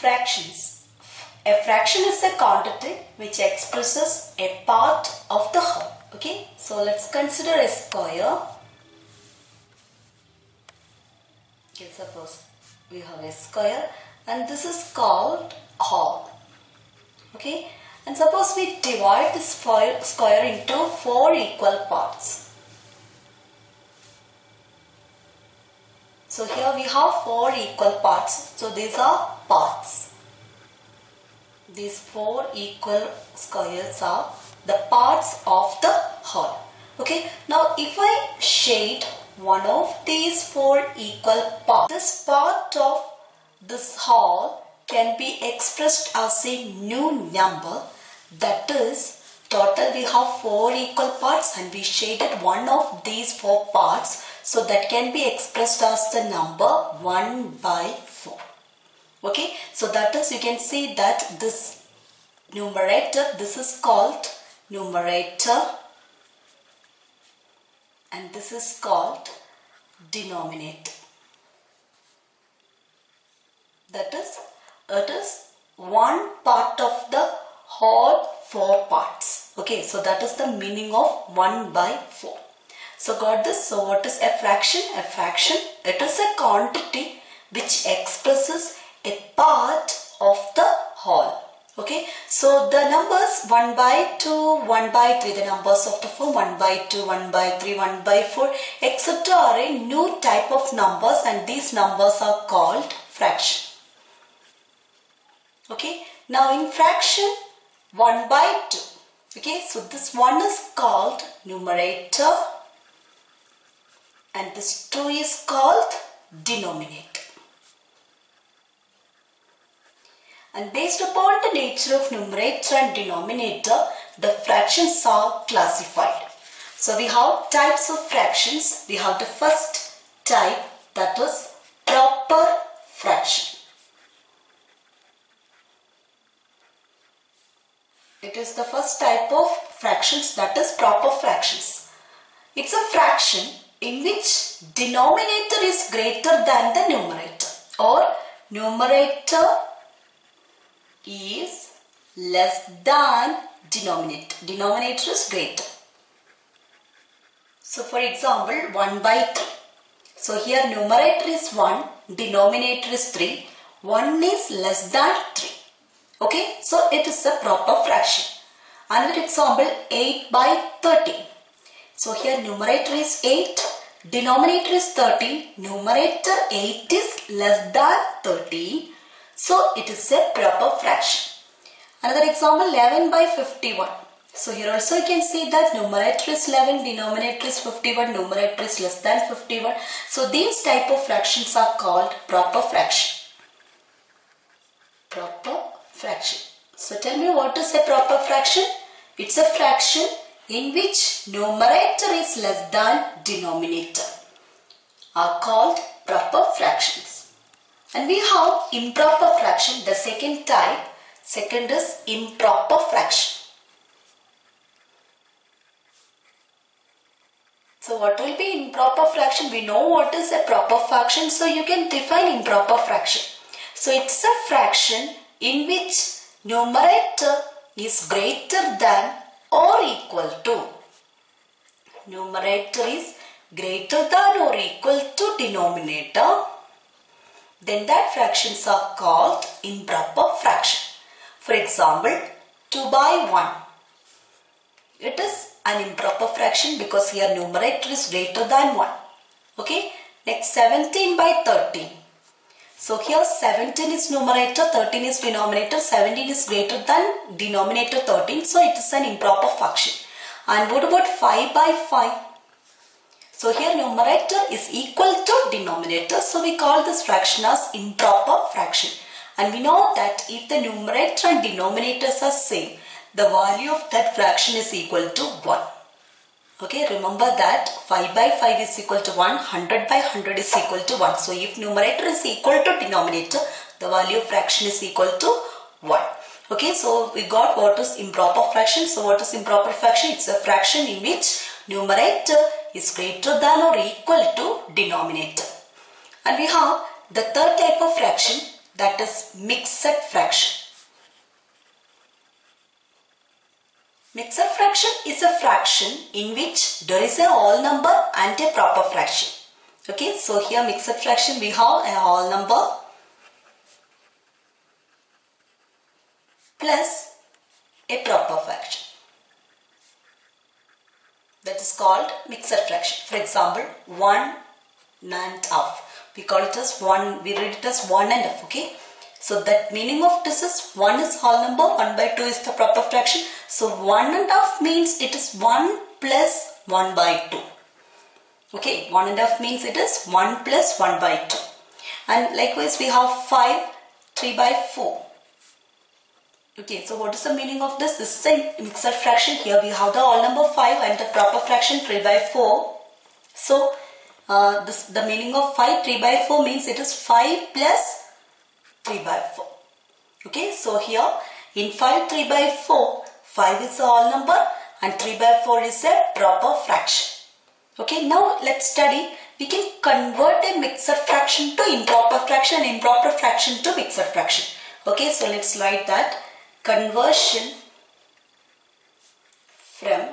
Fractions. A fraction is a quantity which expresses a part of the whole. Okay, so let's consider a square. Okay, suppose we have a square and this is called whole. Okay, and suppose we divide this square into 4 equal parts. So here we have 4 equal parts. So these are parts. These 4 equal squares are the parts of the whole. Okay, now if I shade one of these 4 equal parts, this part of this whole can be expressed as a new number. That is, total we have 4 equal parts and we shaded one of these 4 parts. So that can be expressed as the number 1/4. Okay, so that is, you can see that this numerator, this is called numerator and this is called denominator. That is, it is one part of the whole 4 parts. Okay, so that is the meaning of 1/4. So got this? So what is a fraction? A fraction, it is a quantity which expresses a part of the whole. Okay, so the numbers 1/2, 1/3, the numbers of the form 1/2, 1/3, 1/4, etc. are a new type of numbers and these numbers are called fraction. Okay, now in fraction 1/2. Okay, so this one is called numerator and this 2 is called denominator. And based upon the nature of numerator and denominator, the fractions are classified. So we have types of fractions. We have the first type, that is proper fraction. It is the first type of fractions, that is proper fractions. It's a fraction in which denominator is greater than the numerator, or numerator is less than denominator. Denominator is greater. So for example, 1/3. So here numerator is 1, denominator is 3. 1 is less than 3. Okay, so it is a proper fraction. Another example, 8/13. So here numerator is 8, denominator is 13. Numerator 8 is less than 13. So it is a proper fraction. Another example, 11/51. So here also you can see that numerator is 11, denominator is 51, numerator is less than 51. So these type of fractions are called proper fraction. Proper fraction. So tell me, what is a proper fraction? It's a fraction in which numerator is less than denominator, are called proper fractions. And we have improper fraction, the second type. Second is improper fraction. So what will be improper fraction? We know what is a proper fraction, so you can define improper fraction. So it's a fraction in which numerator is greater than or equal to. Numerator is greater than or equal to denominator. Then that fractions are called improper fraction. For example, 2/1. It is an improper fraction because here numerator is greater than 1. Okay. Next, 17/13. So here 17 is numerator, 13 is denominator, 17 is greater than denominator 13. So it is an improper fraction. And what about 5/5? So here numerator is equal to denominator. So we call this fraction as improper fraction. And we know that if the numerator and denominators are same, the value of that fraction is equal to 1. Okay, remember that 5/5 is equal to 1, 100/100 is equal to 1. So if numerator is equal to denominator, the value of fraction is equal to 1. Okay, so we got what is improper fraction. So what is improper fraction? It's a fraction in which numerator is greater than or equal to denominator. And we have the third type of fraction, that is mixed fraction. Mixed fraction is a fraction in which there is a whole number and a proper fraction. Okay, so here mixed fraction we have a whole number plus a proper fraction. That is called mixed fraction. For example, 1 and half. We call it as 1, we read it as 1 and half. Okay. So that meaning of this is 1 is whole number, 1 by 2 is the proper fraction. So 1 and half means it is 1 plus 1 by 2. Okay, 1 and half means it is 1 plus 1 by 2. And likewise we have 5, 3 by 4. Okay, so what is the meaning of this? This is a mixed fraction. Here we have the whole number 5 and the proper fraction 3 by 4. So the meaning of 5, 3 by 4 means it is 5 plus 3 by 4. Okay, so here in 5, 3 by 4, 5 is a whole number and 3 by 4 is a proper fraction. Okay, now let's study. We can convert a mixed fraction to improper fraction and improper fraction to mixed fraction. Okay, so let's write that. Conversion from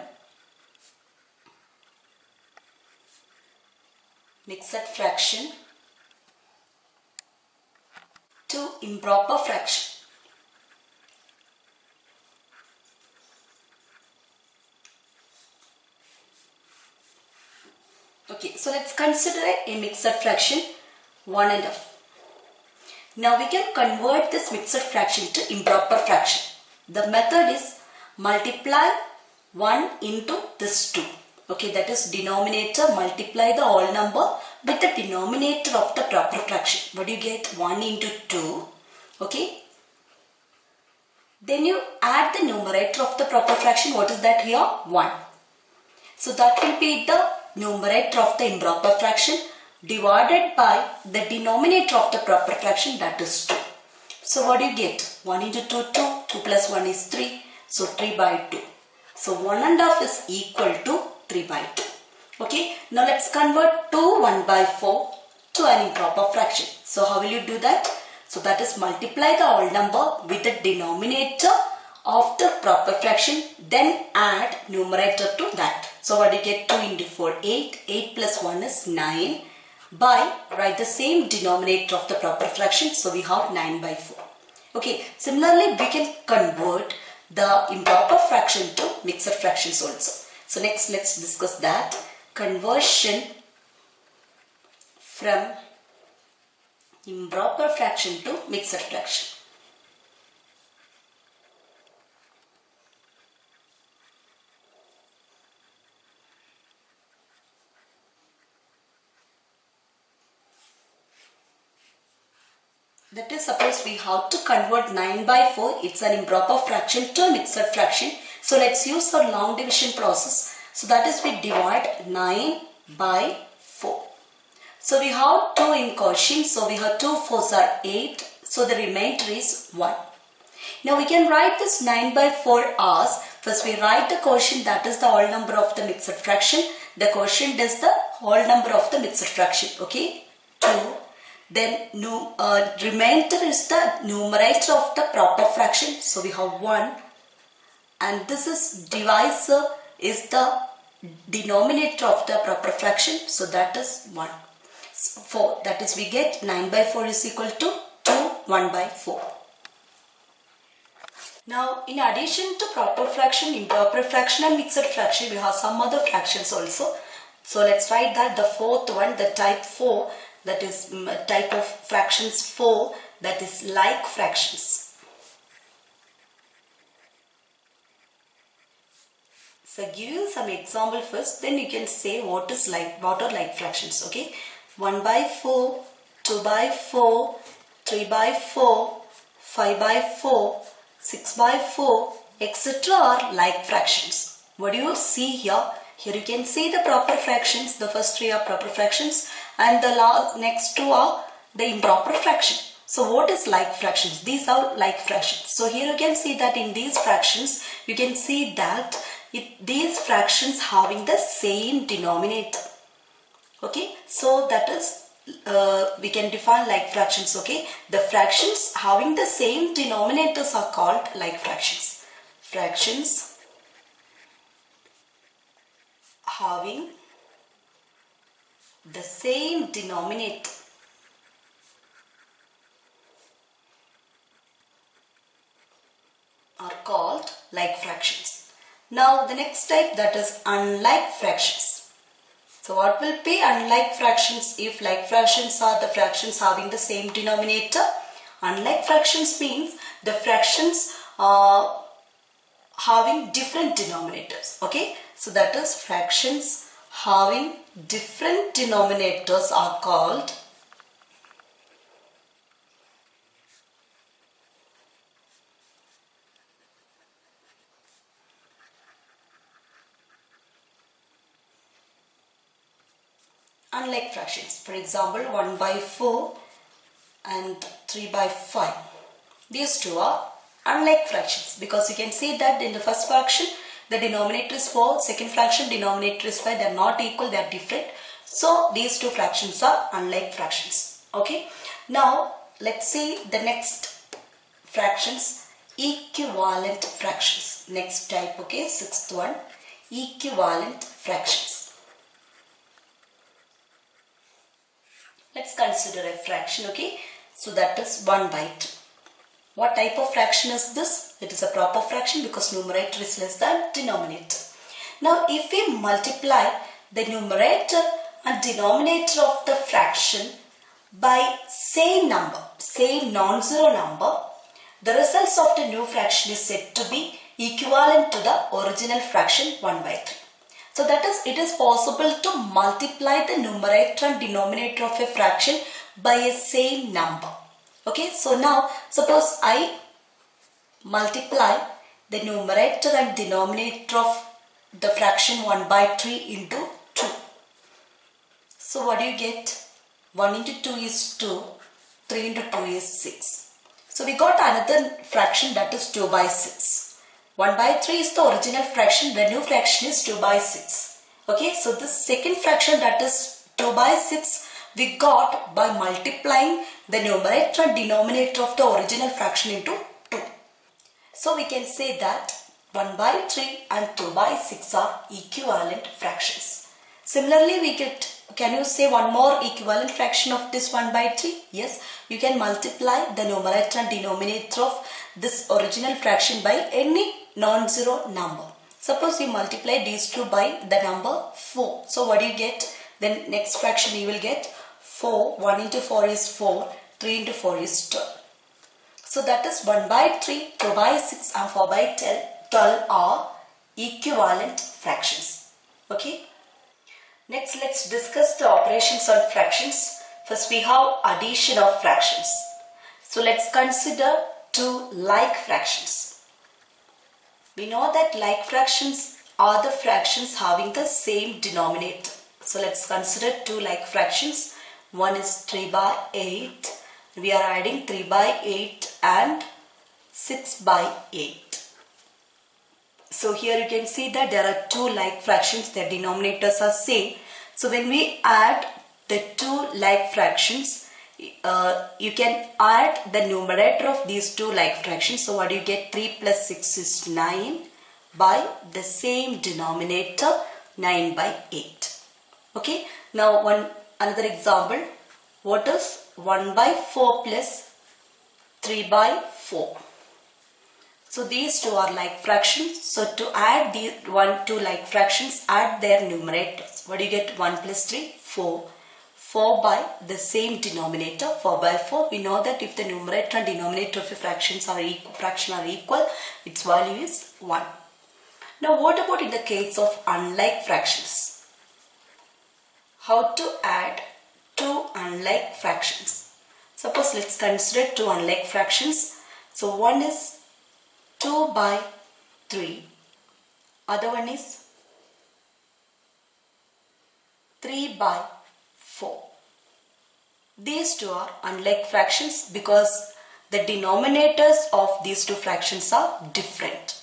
mixed fraction to improper fraction. Okay, so let's consider a mixed fraction 1 and half. Now we can convert this mixed fraction to improper fraction. The method is multiply 1 into this 2. Okay, that is denominator, multiply the whole number with the denominator of the proper fraction. What do you get? 1 into 2. Okay. Then you add the numerator of the proper fraction. What is that here? 1. So that will be the numerator of the improper fraction divided by the denominator of the proper fraction, that is 2. So what do you get? 1 into 2, 2. 2 plus 1 is 3. So 3 by 2. So 1 and half is equal to 3 by 2. Okay. Now let's convert 2 1 by 4 to an improper fraction. So how will you do that? So that is multiply the whole number with the denominator of the proper fraction, then add numerator to that. So what do you get? 2 into 4, 8. 8 plus 1 is 9. By write the same denominator of the proper fraction. So we have 9 by 4. Okay. Similarly, we can convert the improper fraction to mixed fractions also. So next let's discuss that. Conversion from improper fraction to mixed fraction. That is, suppose we have to convert 9 by 4, it's an improper fraction to a mixed fraction. So let's use the long division process. So that is, we divide 9 by 4. So we have 2 in quotient. So we have 2 4s are 8. So the remainder is 1. Now we can write this 9 by 4 as, first we write the quotient, that is the whole number of the mixed fraction. The quotient is the whole number of the mixed fraction. Okay, 2. Then remainder is the numerator of the proper fraction. So we have 1. And this is divisor is the denominator of the proper fraction. So that is 1. 4. That is, we get 9 by 4 is equal to 2 1 by 4. Now in addition to proper fraction, improper fraction and mixed fraction, we have some other fractions also. So let's write that the fourth one, the type 4, that is type of fractions 4, that is like fractions. So give you some example first, then you can say what are like fractions. Okay, 1 by 4, 2 by 4, 3 by 4, 5 by 4, 6 by 4, etc. are like fractions. What do you see here? Here you can see the proper fractions. The first 3 are proper fractions and the next 2 are the improper fraction. So what is like fractions? These are like fractions. So here you can see that in these fractions, you can see that these fractions having the same denominator. Okay, so that is we can define like fractions, okay? The fractions having the same denominators are called like fractions. Fractions having the same denominator are called like fractions. Now the next type, that is unlike fractions. So what will be unlike fractions? If like fractions are the fractions having the same denominator, unlike fractions means the fractions are having different denominators. Okay, so that is fractions having different denominators are called unlike fractions. For example, 1 by 4 and 3 by 5. These two are unlike fractions because you can see that in the first fraction the denominator is 4, second fraction denominator is 5. They are not equal, they are different. So these two fractions are unlike fractions. Okay. Now let's see the next fractions, equivalent fractions. Next type, okay, sixth one, equivalent fractions. Let's consider a fraction, okay. So that is 1 by 2. What type of fraction is this? It is a proper fraction because numerator is less than denominator. Now if we multiply the numerator and denominator of the fraction by same number, same non-zero number, the results of the new fraction is said to be equivalent to the original fraction 1 by 3. So that is, it is possible to multiply the numerator and denominator of a fraction by a same number. Okay, so now suppose I multiply the numerator and denominator of the fraction 1 by 3 into 2. So what do you get? 1 into 2 is 2, 3 into 2 is 6. So we got another fraction, that is 2 by 6. 1 by 3 is the original fraction, the new fraction is 2 by 6. Okay, so this second fraction, that is 2 by 6, we got by multiplying the numerator and denominator of the original fraction into 2. So we can say that 1 by 3 and 2 by 6 are equivalent fractions. Similarly, can you say one more equivalent fraction of this 1 by 3? Yes, you can multiply the numerator and denominator of this original fraction by any non-zero number. Suppose you multiply these two by the number 4. So what do you get? Then next fraction you will get 4. 1 into 4 is 4. 3 into 4 is 12. So that is 1 by 3, 2 by 6 and 4 by 12 are equivalent fractions. Okay. Next, let's discuss the operations on fractions. First, we have addition of fractions. So let's consider two like fractions. We know that like fractions are the fractions having the same denominator. So let's consider two like fractions. One is 3 by 8. We are adding 3 by 8 and 6 by 8. So here you can see that there are two like fractions, their denominators are same. So when we add the two like fractions, you can add the numerator of these two like fractions. So what do you get? 3 plus 6 is 9 by the same denominator, 9 by 8. Okay. Now another example. What is 1 by 4 plus 3 by 4? So these two are like fractions. So to add these two like fractions, add their numerators. What do you get? 1 plus 3, 4. 4 by the same denominator, 4 by 4. We know that if the numerator and denominator of a fraction are equal, its value is 1. Now what about in the case of unlike fractions? How to add two unlike fractions? Suppose let's consider two unlike fractions. So one is 2 by 3, other one is 3 by 4. These two are unlike fractions because the denominators of these two fractions are different.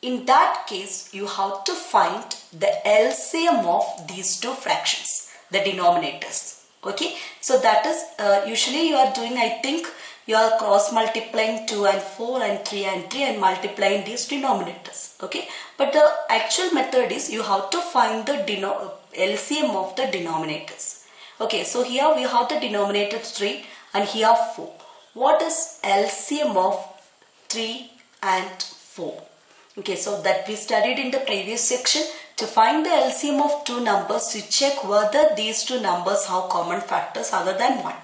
In that case, you have to find the LCM of these two fractions, the denominators. Okay, so that is usually you are doing, I think you are cross multiplying 2 and 4 and 3 and 3 and multiplying these denominators. Okay, but the actual method is you have to find the LCM of the denominators. Okay, so here we have the denominator 3 and here 4. What is LCM of 3 and 4? Okay, so that we studied in the previous section. To find the LCM of two numbers, you check whether these two numbers have common factors other than 1.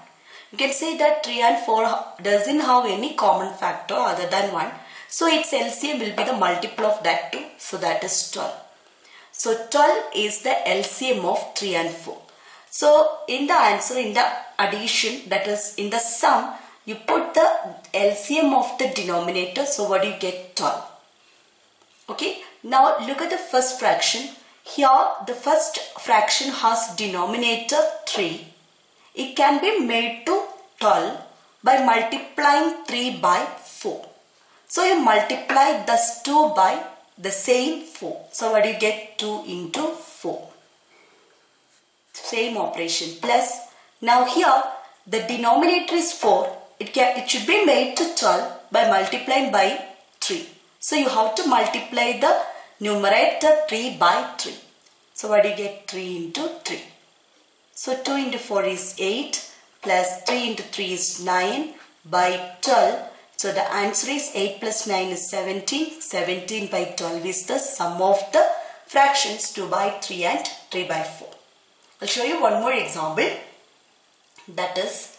You can say that 3 and 4 doesn't have any common factor other than 1. So its LCM will be the multiple of that 2. So that is 12. So 12 is the LCM of 3 and 4. So in the answer, in the addition, that is in the sum, you put the LCM of the denominator. So what do you get? 12. Okay, now look at the first fraction. Here the first fraction has denominator 3. It can be made to 12 by multiplying 3 by 4. So you multiply this 2 by the same 4. So what do you get? 2 into 4. Same operation plus. Now here the denominator is 4. It should be made to 12 by multiplying by 3. So you have to multiply the numerator 3 by 3. So what do you get? 3 into 3. So 2 into 4 is 8 plus 3 into 3 is 9 by 12. So the answer is 8 plus 9 is 17. 17 by 12 is the sum of the fractions 2 by 3 and 3 by 4. I'll show you one more example. That is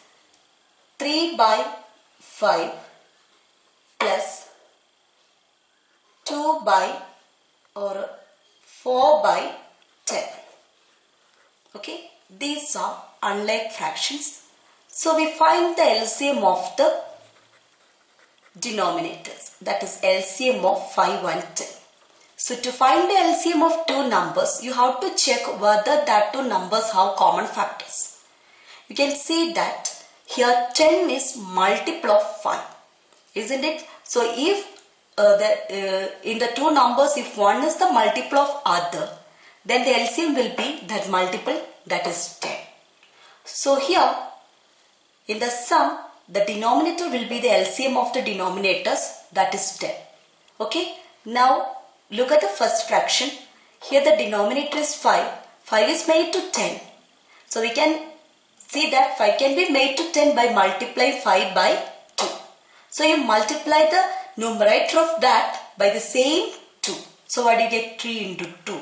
3 by 5 plus 2 by or 4 by 10. Okay, these are unlike fractions. So we find the LCM of the denominators, that is LCM of 5 and 10. So to find the LCM of two numbers, you have to check whether that two numbers have common factors. You can see that here 10 is multiple of 5, isn't it? So if in the two numbers, if one is the multiple of other, then the LCM will be that multiple, that is 10. So here in the sum, the denominator will be the LCM of the denominators, that is 10. Okay, now look at the first fraction. Here the denominator is 5. 5 is made to 10. So we can see that 5 can be made to 10 by multiplying 5 by 2. So you multiply the numerator of that by the same 2. So what do you get? 3 into 2.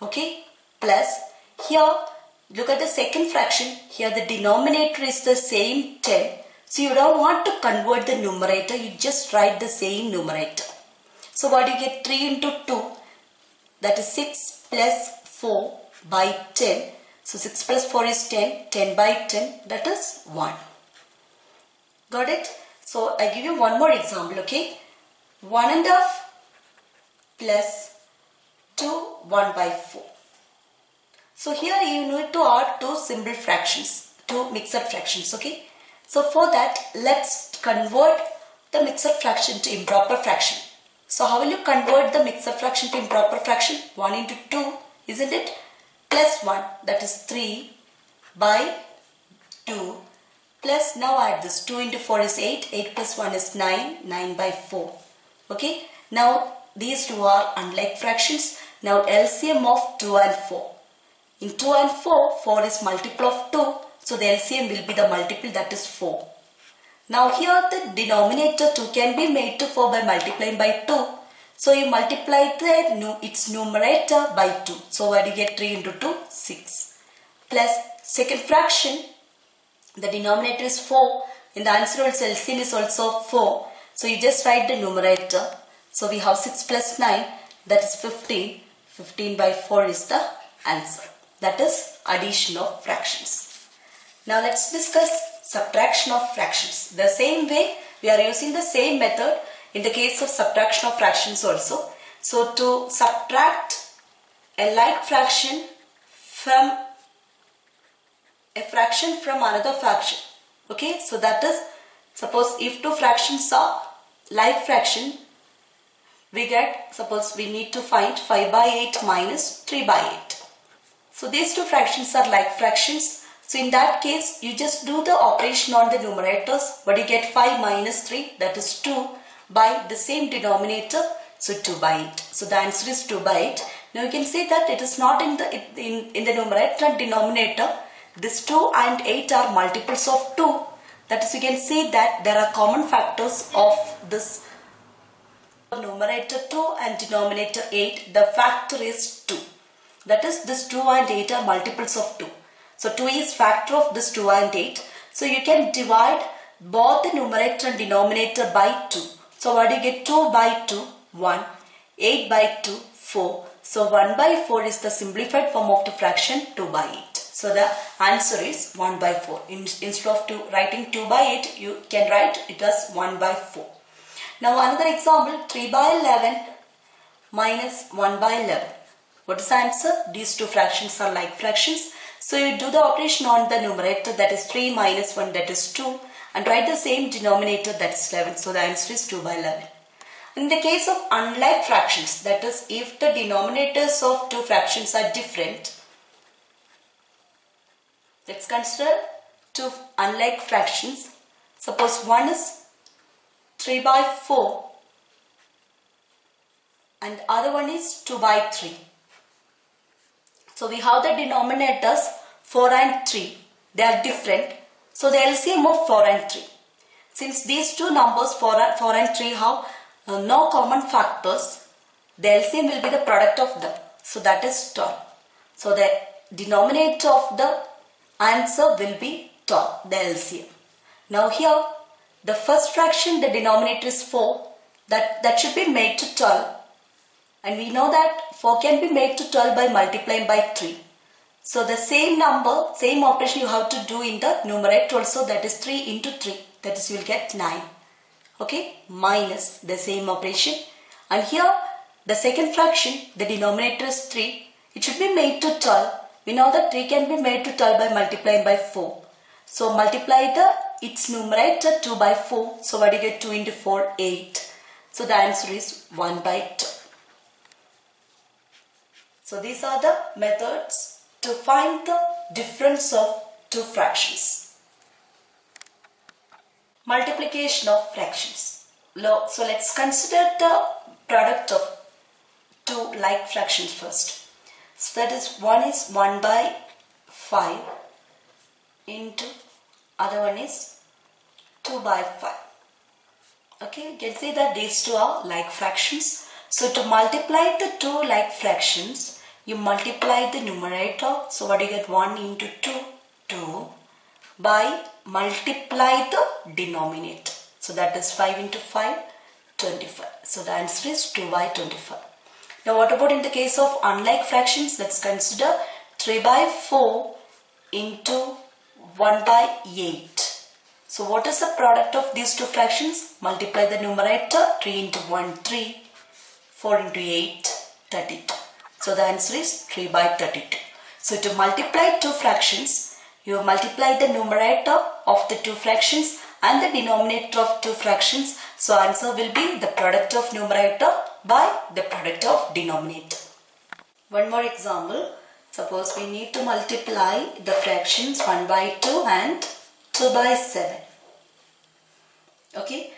Okay, plus here look at the second fraction. Here the denominator is the same 10. So you don't want to convert the numerator, you just write the same numerator. So what do you get? 3 into 2, that is 6 plus 4 by 10. So 6 plus 4 is 10, 10 by 10, that is 1. Got it? So I give you one more example, okay? 1.5 plus 2, 1 by 4. So here you need to add two simple fractions, two mixed fractions, okay? So for that, let's convert the mixed fraction to improper fraction. So how will you convert the mixed fraction to improper fraction? 1 into 2, isn't it? Plus 1, that is 3 by 2. Plus now add this, 2 into 4 is 8, 8 plus 1 is 9, 9 by 4. Okay, now these two are unlike fractions. Now LCM of 2 and 4. In 2 and 4, 4 is multiple of 2. So the LCM will be the multiple, that is 4. Now here the denominator 2 can be made to 4 by multiplying by 2. So you multiply its numerator by 2. So what do you get? 3 into 2, 6. Plus second fraction, the denominator is 4. In the answer also LCM is also 4. So you just write the numerator. So we have 6 plus 9, that is 15. 15 by 4 is the answer. That is addition of fractions. Now let's discuss subtraction of fractions. The same way, we are using the same method in the case of subtraction of fractions also. So to subtract a like fraction from another fraction. Okay, so that is, suppose if two fractions are like fraction, we get, suppose we need to find 5 by 8 minus 3 by 8. So these two fractions are like fractions. So in that case, you just do the operation on the numerators. What you get 5 minus 3, that is 2 by the same denominator. So 2 by 8. So the answer is 2 by 8. Now you can see that it is not in the numerator and denominator. This 2 and 8 are multiples of 2. That is, you can see that there are common factors of this numerator 2 and denominator 8. The factor is 2. That is, this 2 and 8 are multiples of 2. So 2 is factor of this 2 and 8. So you can divide both the numerator and denominator by 2. So what do you get? 2 by 2, 1. 8 by 2, 4. So 1 by 4 is the simplified form of the fraction 2 by 8. So the answer is 1 by 4. Instead of writing 2 by 8, you can write it as 1 by 4. Now another example, 3 by 11 minus 1 by 11. What is the answer? These two fractions are like fractions. So you do the operation on the numerator, that is 3 minus 1, that is 2, and write the same denominator, that is 11. So the answer is 2 by 11. In the case of unlike fractions, that is if the denominators of two fractions are different, let's consider two unlike fractions. Suppose one is 3 by 4 and other one is 2 by 3. So we have the denominators 4 and 3. They are different. So the LCM of 4 and 3. Since these two numbers 4 and 3 have no common factors, the LCM will be the product of them. So that is 12. So the denominator of the answer will be 12, the LCM. Now here, the first fraction, the denominator is 4. That should be made to 12. And we know that 4 can be made to 12 by multiplying by 3. So the same number, same operation you have to do in the numerator also, that is 3 into 3. That is, you will get 9. Okay, minus the same operation. And here, the second fraction, the denominator is 3. It should be made to 12. We know that 3 can be made to 12 by multiplying by 4. So multiply its numerator 2 by 4. So what do you get? 2 into 4, 8. So the answer is 1 by 2. So these are the methods to find the difference of two fractions. Multiplication of fractions. So let's consider the product of two like fractions first. So that is, one is 1 by 5 into other one is 2 by 5. Okay, you can see that these two are like fractions. So to multiply the two like fractions, you multiply the numerator. So what do you get? 1 into 2, 2 by multiply the denominator. So that is 5 into 5, 25. So the answer is 2 by 25. Now what about in the case of unlike fractions? Let's consider 3 by 4 into 1 by 8. So what is the product of these two fractions? Multiply the numerator. 3 into 1, 3. 4 into 8, 32. So the answer is 3 by 32. So to multiply two fractions, you multiply the numerator of the two fractions and the denominator of two fractions. So answer will be the product of numerator by the product of denominator. One more example. Suppose we need to multiply the fractions 1 by 2 and 2 by 7. Okay.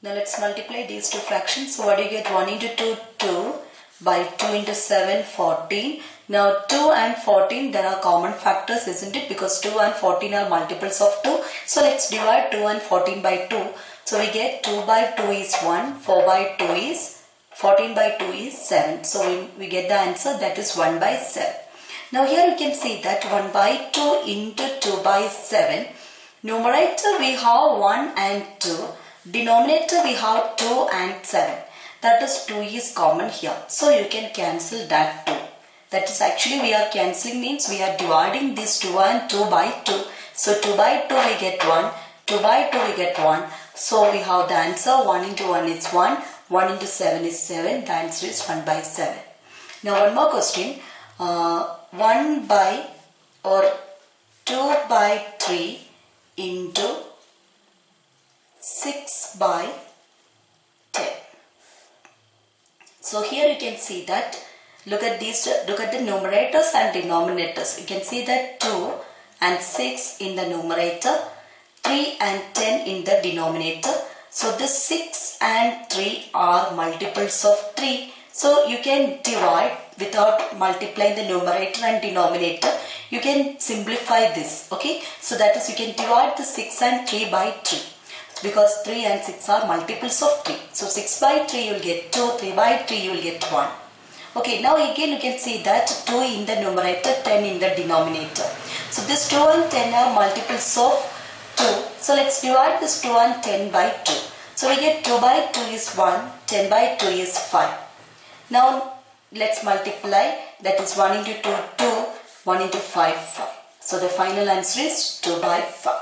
Now let's multiply these two fractions. So what do you get? 1 into 2, 2 by 2 into 7, 14. Now 2 and 14, there are common factors, isn't it? Because 2 and 14 are multiples of 2. So let's divide 2 and 14 by 2. So we get 2 by 2 is 1, 4 by 2 is, 14 by 2 is 7. So we get the answer, that is 1 by 7. Now here you can see that 1 by 2 into 2 by 7. Numerator we have 1 and 2. Denominator we have 2 and 7. That is 2 is common here. So you can cancel that 2. That is, actually we are cancelling means we are dividing this 2 and 2 by 2. So 2 by 2 we get 1. 2 by 2 we get 1. So we have the answer 1 into 1 is 1. 1 into 7 is 7. The answer is 1 by 7. Now one more question. 1 by or 2 by 3 into 6 by 10. So here you can see that, look at the numerators and denominators. You can see that 2 and 6 in the numerator, 3 and 10 in the denominator. So this 6 and 3 are multiples of 3. So you can divide without multiplying the numerator and denominator. You can simplify this. Okay. So that is, you can divide the 6 and 3 by 3. Because 3 and 6 are multiples of 3. So 6 by 3 you will get 2. 3 by 3 you will get 1. Okay. Now again you can see that 2 in the numerator, 10 in the denominator. So this 2 and 10 are multiples of 2. So let's divide this 2 and 10 by 2. So we get 2 by 2 is 1. 10 by 2 is 5. Now let's multiply, that is 1 into 2, 2, 1 into 5, 5. So the final answer is 2 by 5.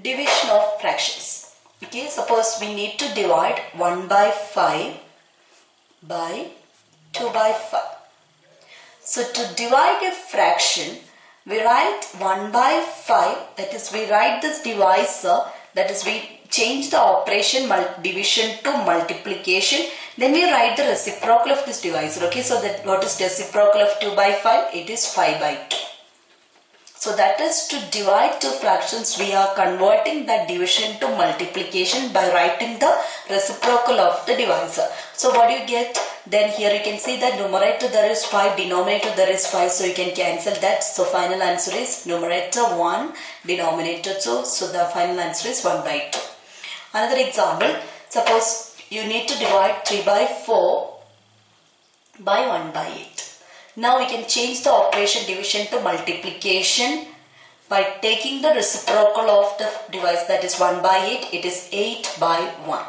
Division of fractions. Okay, suppose we need to divide 1 by 5 by 2 by 5. So to divide a fraction, we write 1 by 5, that is we write this divisor, that is we change the operation division to multiplication. Then we write the reciprocal of this divisor. Okay, so that what is reciprocal of 2 by 5? It is 5 by 2. So that is, to divide two fractions, we are converting that division to multiplication by writing the reciprocal of the divisor. So what do you get? Then here you can see that numerator there is 5, denominator there is 5. So you can cancel that. So final answer is numerator 1, denominator 2. So the final answer is 1 by 2. Another example, suppose you need to divide 3 by 4 by 1 by 8. Now we can change the operation division to multiplication by taking the reciprocal of the divisor, that is 1 by 8. It is 8 by 1.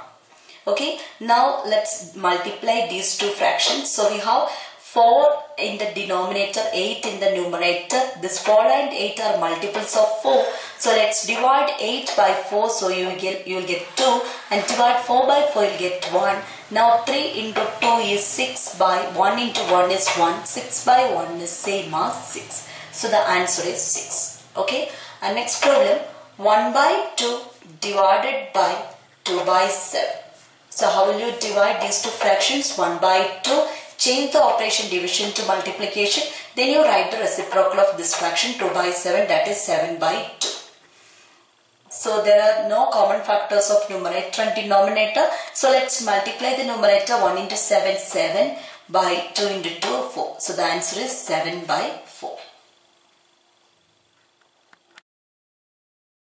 Okay. Now let's multiply these two fractions. So we have 4 in the denominator, 8 in the numerator. This 4 and 8 are multiples of 4. So let's divide 8 by 4. So you will get 2, and divide 4 by 4 you will get 1. Now 3 into 2 is 6, by 1 into 1 is 1. 6 by 1 is same as 6. So the answer is 6. Okay. And next problem, 1 by 2 divided by 2 by 7. So how will you divide these two fractions? 1 by 2. Change the operation division to multiplication. Then you write the reciprocal of this fraction 2 by 7, that is 7 by 2. So there are no common factors of numerator and denominator. So let's multiply the numerator. 1 into 7, 7, by 2 into 2, 4. So the answer is 7 by